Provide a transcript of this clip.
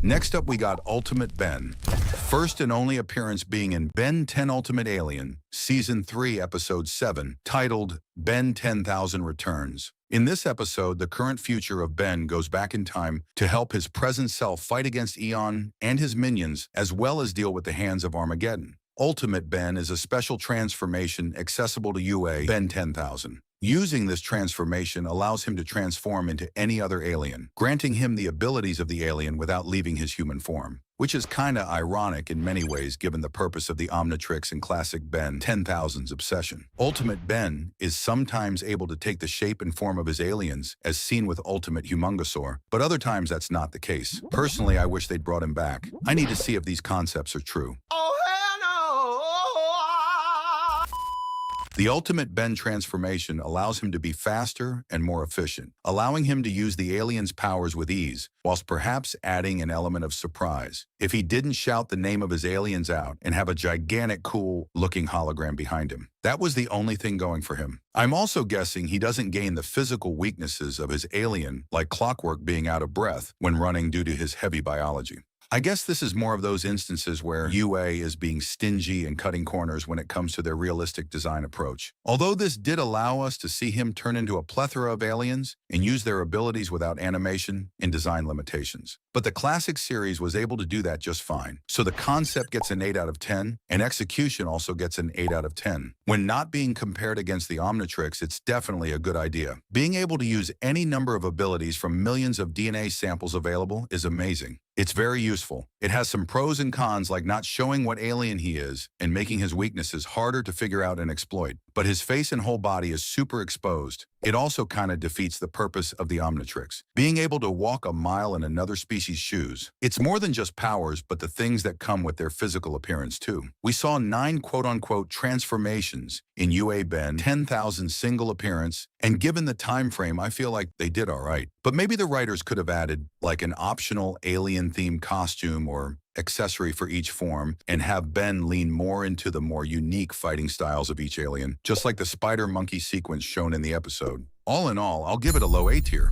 Next up, we got Ultimate Ben. First and only appearance being in Ben 10 Ultimate Alien, Season 3, Episode 7, titled Ben 10,000 Returns. In this episode, the current future of Ben goes back in time to help his present self fight against Eon and his minions, as well as deal with the hands of Armageddon. Ultimate Ben is a special transformation accessible to UA Ben 10,000. Using this transformation allows him to transform into any other alien, granting him the abilities of the alien without leaving his human form, which is kinda ironic in many ways given the purpose of the Omnitrix and classic Ben 10,000's obsession. Ultimate Ben is sometimes able to take the shape and form of his aliens, as seen with Ultimate Humongosaur, but other times that's not the case. Personally, I wish they'd brought him back. I need to see if these concepts are true. The Ultimate Ben transformation allows him to be faster and more efficient, allowing him to use the alien's powers with ease, whilst perhaps adding an element of surprise if he didn't shout the name of his aliens out and have a gigantic cool-looking hologram behind him. That was the only thing going for him. I'm also guessing he doesn't gain the physical weaknesses of his alien, like Clockwork being out of breath when running due to his heavy biology. I guess this is more of those instances where UA is being stingy and cutting corners when it comes to their realistic design approach. Although this did allow us to see him turn into a plethora of aliens and use their abilities without animation and design limitations. But the classic series was able to do that just fine. So the concept gets an 8 out of 10, and execution also gets an 8 out of 10. When not being compared against the Omnitrix, it's definitely a good idea. Being able to use any number of abilities from millions of DNA samples available is amazing. It's very useful. It has some pros and cons, like not showing what alien he is and making his weaknesses harder to figure out and exploit. But his face and whole body is super exposed. It also kind of defeats the purpose of the Omnitrix, being able to walk a mile in another species' shoes. It's more than just powers, but the things that come with their physical appearance too. We saw 9 quote-unquote transformations in UA Ben 10,000 single appearance, and given the time frame, I feel like they did all right. But maybe the writers could have added like an optional alien-themed costume or accessory for each form, and have Ben lean more into the more unique fighting styles of each alien, just like the spider-monkey sequence shown in the episode. All in all, I'll give it a low A tier.